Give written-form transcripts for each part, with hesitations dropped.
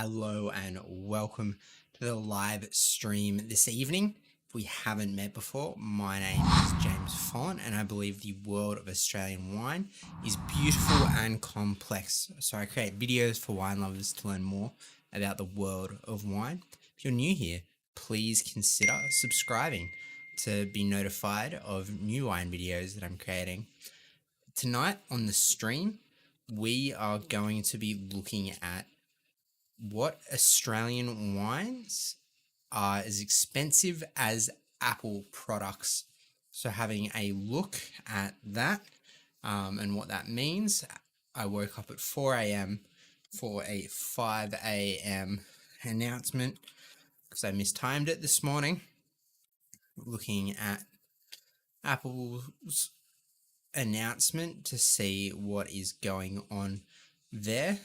Hello and welcome to the live stream this evening. If we haven't met before, my name is James Follent and I believe the world of Australian wine is beautiful and complex. So I create videos for wine lovers to learn more about the world of wine. If you're new here, please consider subscribing to be notified of new wine videos that I'm creating. Tonight on the stream, we are going to be looking at what Australian wines are as expensive as Apple products. So having a look at that and what that means, I woke up at 4 a.m. for a 5 a.m. announcement because I mistimed it this morning, looking at Apple's announcement to see what is going on there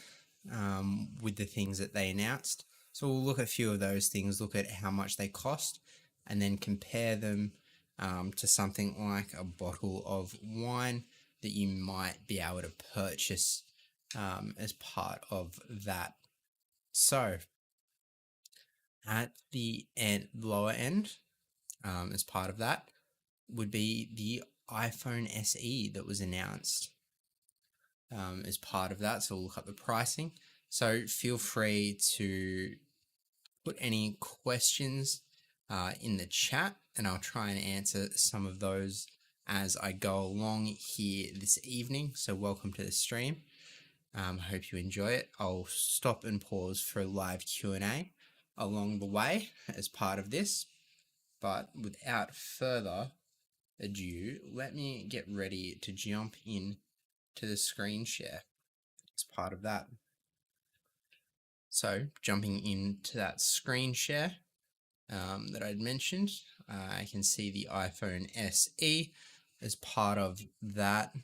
with the things that they announced. So we'll look at a few of those things, look at how much they cost, and then compare them to something like a bottle of wine that you might be able to purchase as part of that. So at the lower end, as part of that, would be the iPhone SE that was announced as part of that. So we'll look up the pricing. So feel free to put any questions in the chat and I'll try and answer some of those as I go along here this evening. So welcome to the stream. I hope you enjoy it. I'll stop and pause for a live Q&A along the way as part of this. But without further ado, let me get ready to jump in to the screen share as part of that. So jumping into that screen share that I'd mentioned, I can see the iPhone SE as part of that,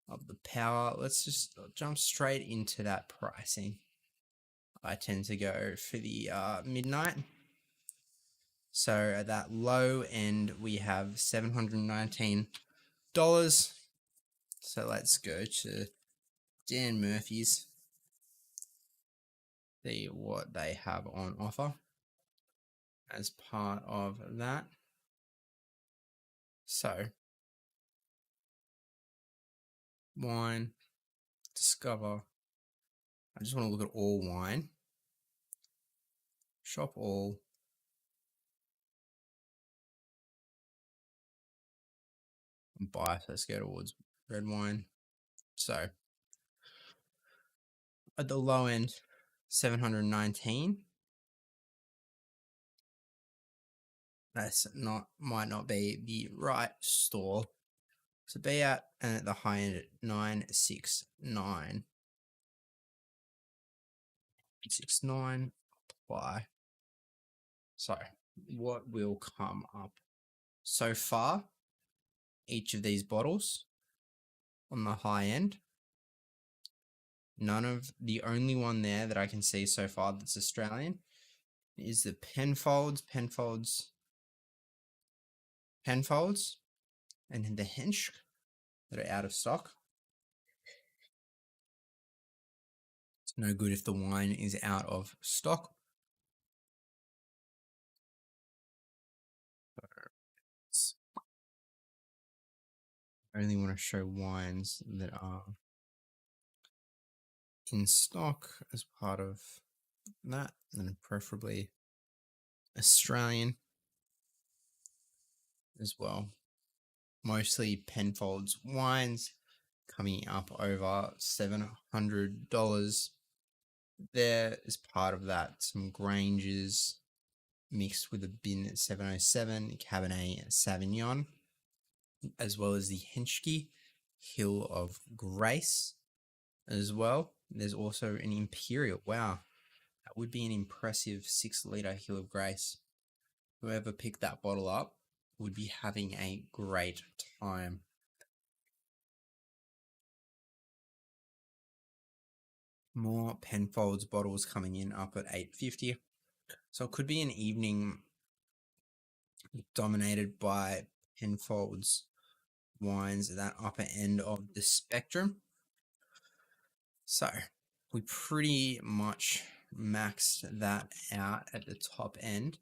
of the power. Let's just jump straight into that pricing. I tend to go for the midnight. So at that low end, we have $719. So let's go to Dan Murphy's, see what they have on offer as part of that. So wine, discover. I just want to look at all wine. Shop all. And buy. So let's go towards red wine. So at the low end, 719. That's might not be the right store to be at, and at the high end at 969. 69 apply. So what will come up so far? Each of these bottles on the high end. The only one there that I can see so far that's Australian is the Penfolds, and the Hensch that are out of stock. It's no good if the wine is out of stock. I only want to show wines that are in stock as part of that, and preferably Australian as well. Mostly Penfolds wines, coming up over $700 there as part of that. Some Granges mixed with a bin 707 Cabernet Sauvignon, as well as the Henschke Hill of Grace as well. There's also an Imperial. Wow, that would be an impressive 6-litre Hill of Grace. Whoever picked that bottle up would be having a great time. More Penfolds bottles coming in up at $850. So it could be an evening dominated by Penfolds wines at that upper end of the spectrum. So we pretty much maxed that out at the top end.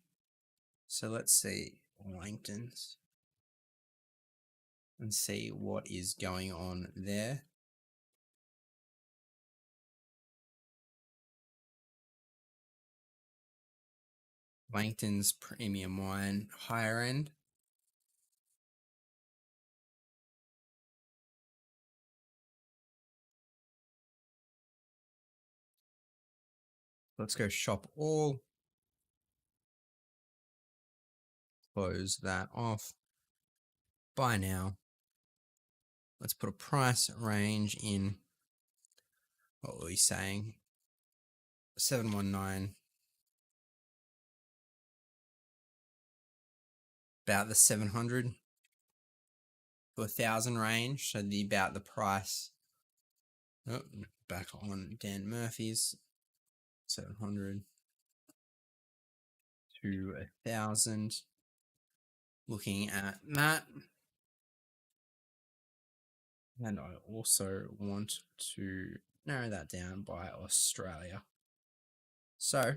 So let's see Langton's and see what is going on there. Langton's premium wine, higher end. Let's go shop all. Close that off. Buy now. Let's put a price range in. What were we saying? 719. About the 700 to 1,000 range. So about the price. Oh, back on Dan Murphy's. 700 to 1,000. Looking at that. And I also want to narrow that down by Australia. So,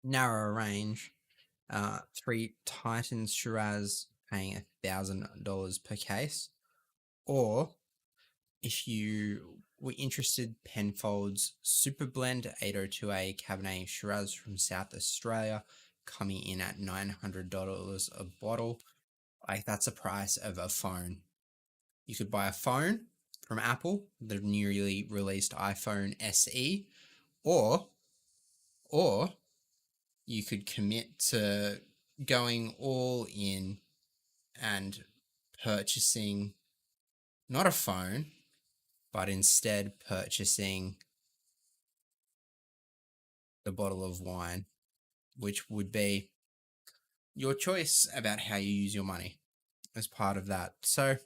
narrow range. 3 Titans Shiraz paying $1,000 per case. Or, if you were interested, Penfolds Super Blend 802A Cabernet Shiraz from South Australia coming in at $900 a bottle. Like, that's the price of a phone. You could buy a phone from Apple, the newly released iPhone SE, or you could commit to going all in and purchasing not a phone, but instead purchasing the bottle of wine, which would be your choice about how you use your money as part of that. So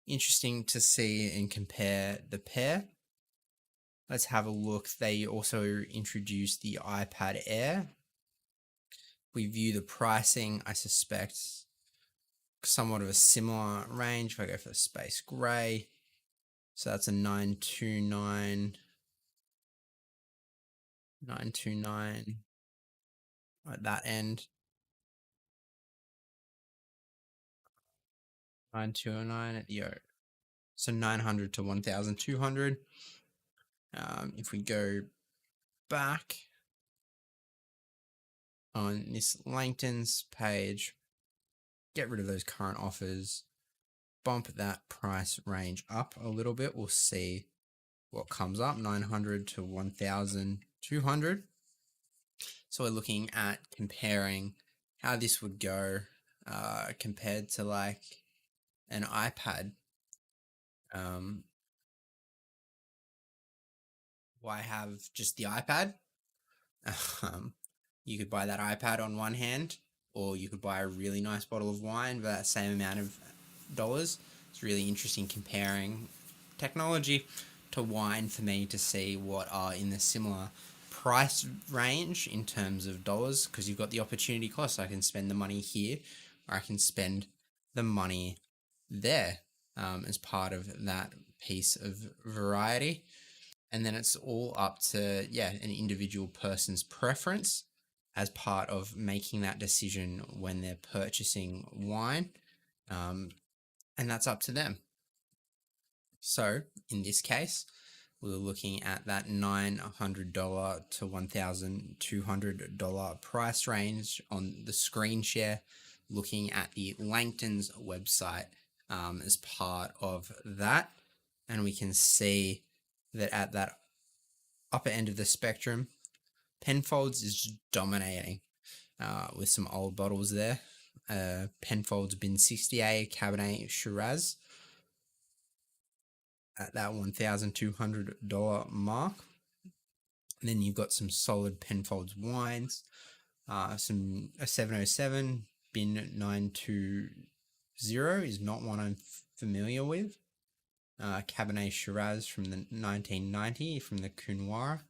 interesting to see and compare the pair. Let's have a look. They also introduced the iPad Air. We view the pricing, I suspect, somewhat of a similar range. If I go for the space gray, so that's a 929 at that end. 929 at the O. So 900 to 1,200. If we go back on this Langton's page, get rid of those current offers, bump that price range up a little bit. We'll see what comes up, 900 to 1,200. So we're looking at comparing how this would go compared to like an iPad. Why have just the iPad? You could buy that iPad on one hand, or you could buy a really nice bottle of wine for that same amount of dollars. It's really interesting comparing technology to wine for me to see what are in the similar price range in terms of dollars, because you've got the opportunity cost. I can spend the money here, or I can spend the money there as part of that piece of variety. And then it's all up to, an individual person's preference as part of making that decision when they're purchasing wine. And that's up to them. So in this case, we were looking at that $900 to $1,200 price range on the screen share, looking at the Langton's website as part of that. And we can see that at that upper end of the spectrum, Penfolds is dominating with some old bottles there. Penfolds Bin 60A Cabernet Shiraz at that $1,200 mark. And then you've got some solid Penfolds wines, a 707 Bin 920 is not one I'm familiar with. Cabernet Shiraz from the 1990 from the Coonawarra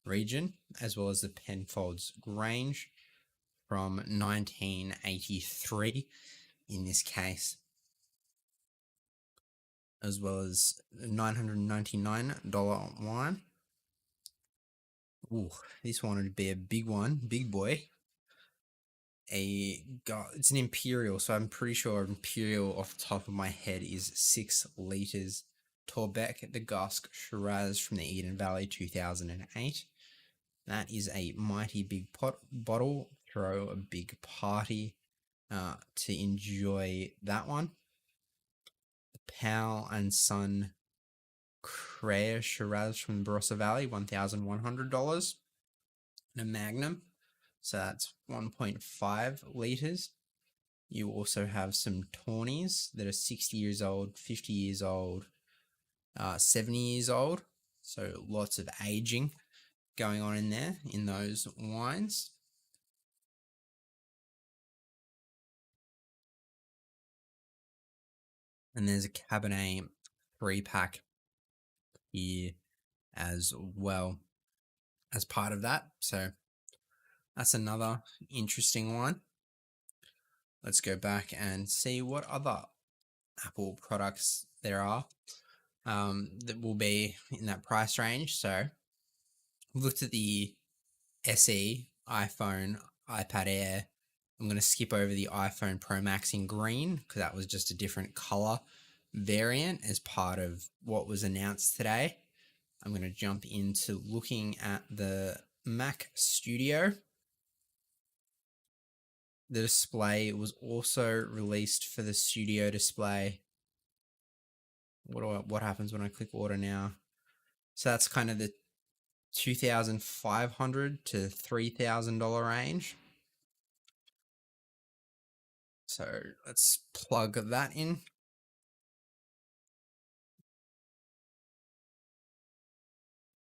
region, as well as the Penfolds Grange from 1983 in this case. as well as $999 wine. Ooh, this one would be a big one, big boy. It's an Imperial, so I'm pretty sure Imperial off the top of my head is 6 liters. Torbeck the Gusk Shiraz from the Eden Valley 2008. That is a mighty big bottle. Throw a big party to enjoy that one. The Powell and Son Crea Shiraz from the Barossa Valley, $1,100. And a Magnum, so that's 1.5 liters. You also have some Tawnies that are 60 years old, 50 years old, 70 years old. So lots of aging going on in there in those wines. And there's a Cabernet 3-pack here as well as part of that. So that's another interesting one. Let's go back and see what other Apple products there are that will be in that price range. So we've looked at the SE, iPhone, iPad Air. I'm going to skip over the iPhone Pro Max in green because that was just a different color variant as part of what was announced today. I'm going to jump into looking at the Mac Studio. The display was also released for the Studio display. What happens when I click order now? So that's kind of the $2,500 to $3,000 range. So let's plug that in.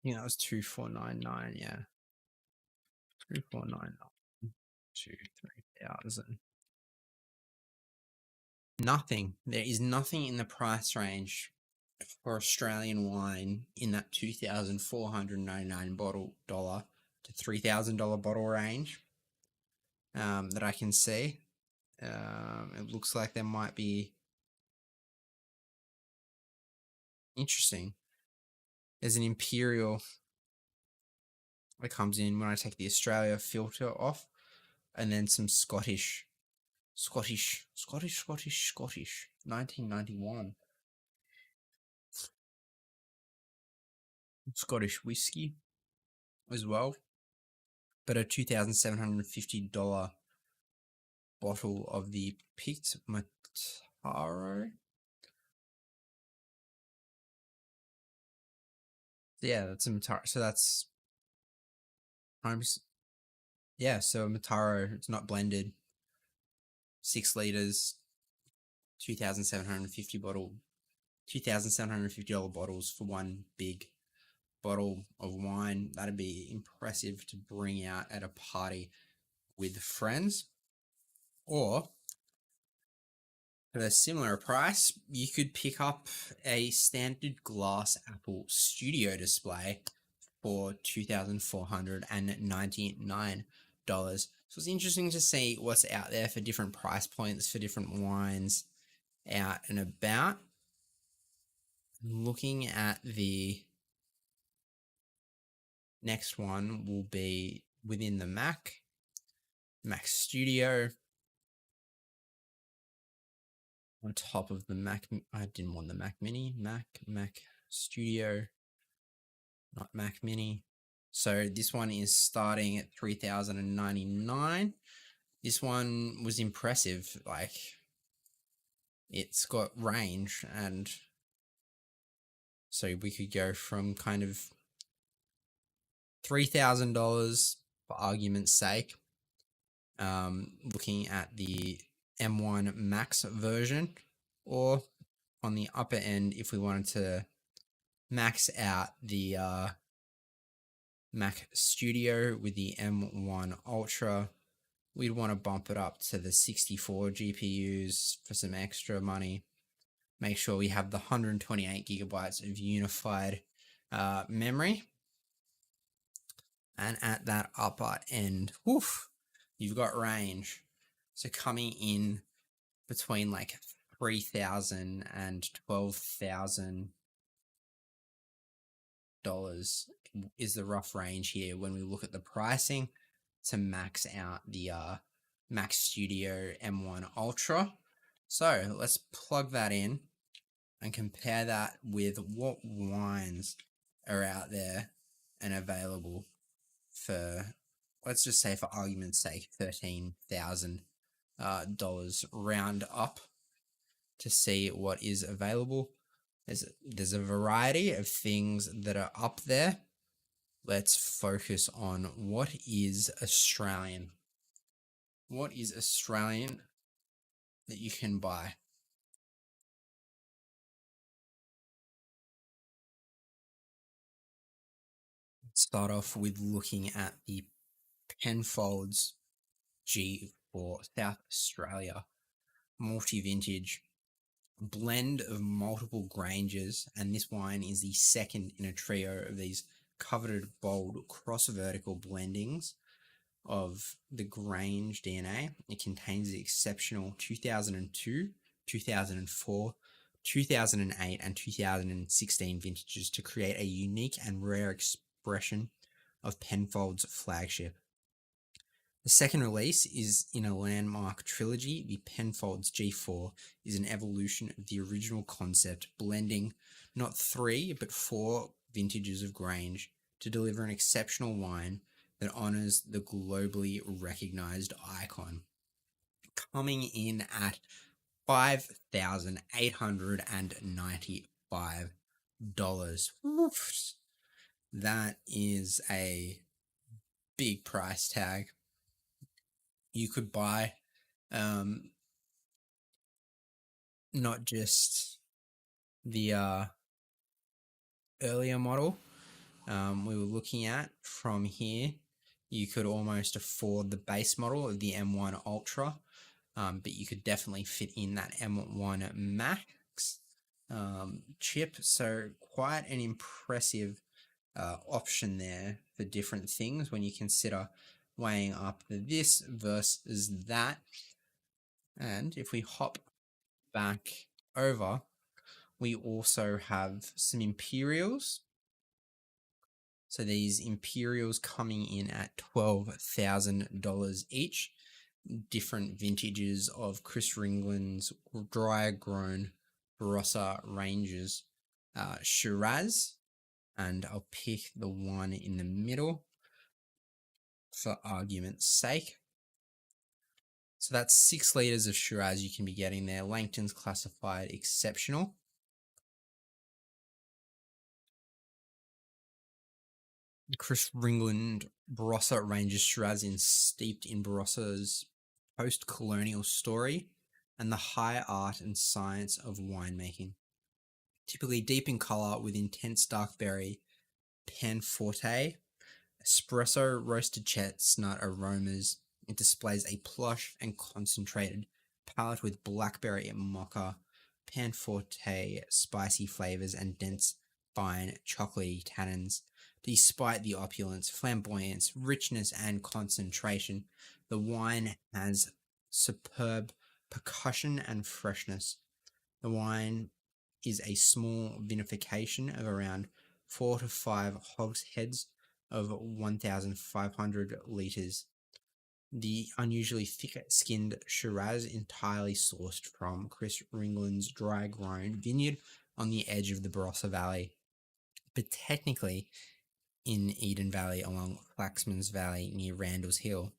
Yeah, that was 2,499. Yeah, 2,499 to 3,000. Nothing. There is nothing in the price range for Australian wine in that $2,499 dollar to $3,000 bottle range that I can see. It looks like there might be interesting. There's an Imperial that comes in when I take the Australia filter off, and then some Scottish, 1991 Scottish whiskey as well, but a $2,750 bottle of the picked Mataro. Yeah, that's a Mataro. So that's, yeah, so Mataro, it's not blended. 6 liters, 2,750 bottle, $2,750 bottles for one big bottle of wine. That'd be impressive to bring out at a party with friends. Or for a similar price, you could pick up a standard glass Apple Studio display for $2,499. So it's interesting to see what's out there for different price points for different wines out and about. Looking at the next one will be within the Mac Studio. On top of the Mac, I didn't want the Mac Mini, Mac Studio, not Mac Mini. So this one is starting at $3,099. This one was impressive. Like, it's got range, and so we could go from kind of $3,000 for argument's sake. Looking at the M1 Max version, or on the upper end, if we wanted to max out the Mac Studio with the M1 Ultra, we'd want to bump it up to the 64 GPUs for some extra money. Make sure we have the 128 gigabytes of unified memory. And at that upper end, you've got range. So coming in between like $3,000 and $12,000 is the rough range here when we look at the pricing to max out the Max Studio M1 Ultra. So let's plug that in and compare that with what wines are out there and available for, let's just say for argument's sake, $13,000 round up to see what is available. There's a variety of things that are up there. Let's focus on what is Australian. What is Australian that you can buy? Let's start off with looking at the Penfolds G4 South Australia multi-vintage blend of multiple Granges, and this wine is the second in a trio of these coveted bold cross-vertical blendings of the Grange DNA. It contains the exceptional 2002, 2004, 2008 and 2016 vintages to create a unique and rare expression of Penfolds' flagship. The second release is in a landmark trilogy. The Penfolds G4 is an evolution of the original concept, blending not 3 but 4 vintages of Grange to deliver an exceptional wine that honors the globally recognized icon. Coming in at $5,895. That is a big price tag. You could buy not just the earlier model we were looking at from here. You could almost afford the base model of the M1 Ultra, but you could definitely fit in that M1 Max chip. So quite an impressive option there for different things when you consider weighing up this versus that. And if we hop back over, we also have some Imperials. So these Imperials coming in at $12,000 each. Different vintages of Chris Ringland's dry grown Barossa ranges Shiraz, and I'll pick the one in the middle for argument's sake. So that's 6 litres of Shiraz you can be getting there. Langton's classified exceptional. Chris Ringland Barossa ranges Shiraz steeped in Barossa's post-colonial story and the high art and science of winemaking. Typically deep in colour with intense dark berry, panforte, espresso, roasted chestnut aromas. It displays a plush and concentrated palate with blackberry and mocha, panforte, spicy flavours and dense, fine, chocolatey tannins. Despite the opulence, flamboyance, richness and concentration, the wine has superb percussion and freshness. The wine is a small vinification of around 4 to 5 hogsheads of 1,500 litres. The unusually thick-skinned Shiraz entirely sourced from Chris Ringland's dry-grown vineyard on the edge of the Barossa Valley, but technically in Eden Valley along Flaxman's Valley near Randall's Hill.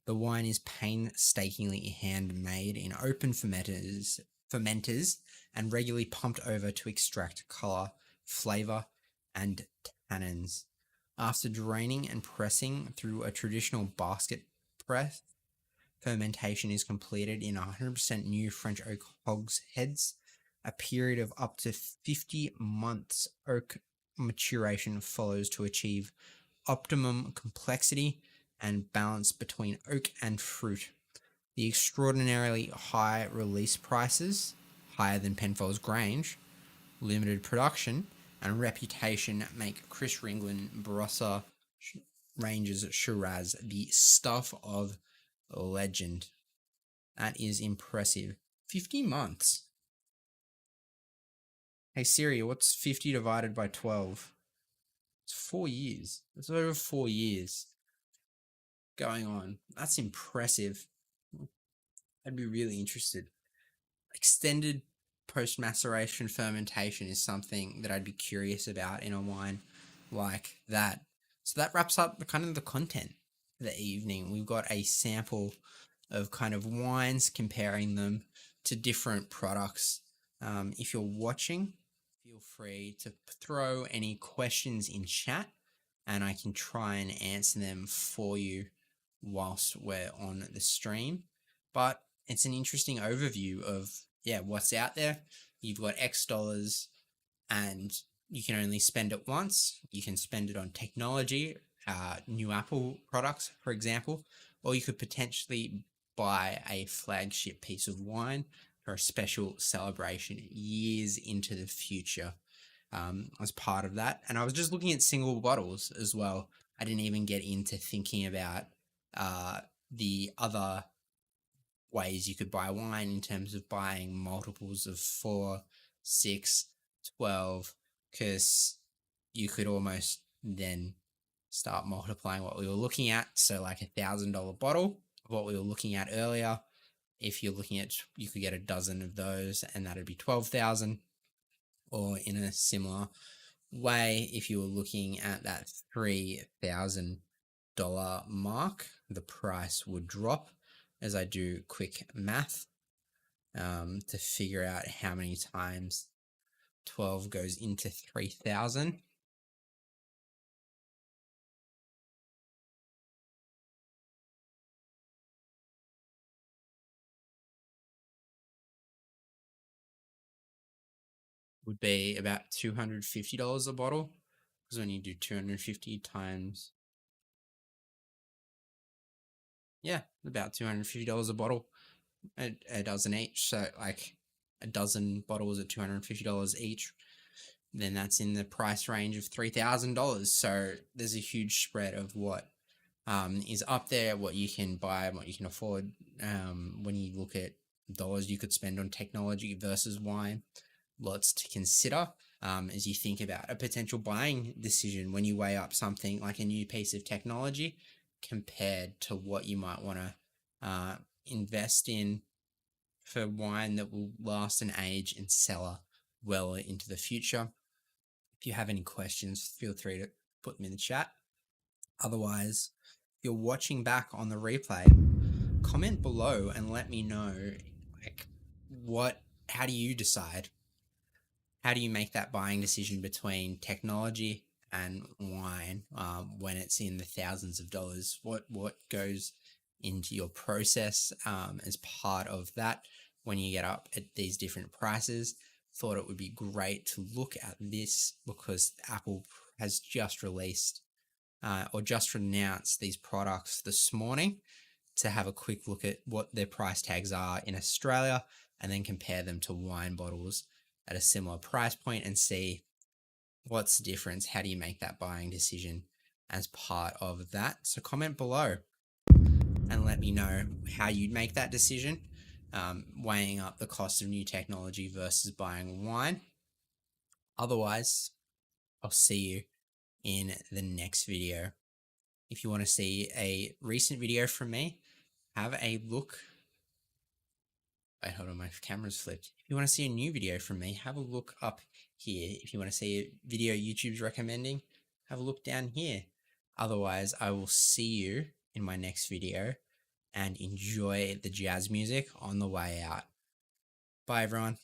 The wine is painstakingly handmade in open fermenters and regularly pumped over to extract colour, flavour, and tannins. After draining and pressing through a traditional basket press, fermentation is completed in 100% new French oak hogsheads. A period of up to 50 months oak maturation follows to achieve optimum complexity and balance between oak and fruit. The extraordinarily high release prices, higher than Penfolds Grange, limited production, and reputation make Chris Ringland Barossa ranges Shiraz the stuff of legend. That is impressive. 50 months. Hey Siri, what's 50 divided by 12? It's 4 years. It's over 4 years going on. That's impressive. I'd be really interested. Extended post maceration fermentation is something that I'd be curious about in a wine like that. So that wraps up the content of the evening. We've got a sample of kind of wines, comparing them to different products. If you're watching, feel free to throw any questions in chat and I can try and answer them for you whilst we're on the stream. But it's an interesting overview of what's out there. You've got X dollars and you can only spend it once. You can spend it on technology, new Apple products, for example, or you could potentially buy a flagship piece of wine for a special celebration years into the future as part of that. And I was just looking at single bottles as well. I didn't even get into thinking about the other ways you could buy wine in terms of buying multiples of 4, 6, 12, because you could almost then start multiplying what we were looking at. So like $1,000 bottle of what we were looking at earlier. If you're looking at, you could get a dozen of those and that'd be 12,000. Or in a similar way, if you were looking at that $3,000 mark, the price would drop as I do quick math to figure out how many times 12 goes into 3,000. Would be about $250 a bottle, because when you do 250 times, about $250 a bottle, a dozen each. So like a dozen bottles at $250 each, then that's in the price range of $3,000. So there's a huge spread of what is up there, what you can buy and what you can afford. When you look at dollars you could spend on technology versus wine, lots to consider as you think about a potential buying decision when you weigh up something like a new piece of technology compared to what you might want to invest in for wine that will last and age and cellar well into the future. If you have any questions, feel free to put them in the chat. Otherwise, if you're watching back on the replay, comment below and let me know, like, how do you decide? How do you make that buying decision between technology and wine when it's in the thousands of dollars? What goes into your process as part of that when you get up at these different prices? Thought it would be great to look at this because Apple has just released or just announced these products this morning, to have a quick look at what their price tags are in Australia and then compare them to wine bottles at a similar price point and see what's the difference. How do you make that buying decision as part of that? So comment below and let me know how you'd make that decision, weighing up the cost of new technology versus buying wine. Otherwise, I'll see you in the next video. If you want to see a recent video from me, have a look. Wait, hold on, my camera's flipped. If you want to see a new video from me, have a look up here. If you want to see a video YouTube's recommending, have a look down here. Otherwise, I will see you in my next video and enjoy the jazz music on the way out. Bye, everyone.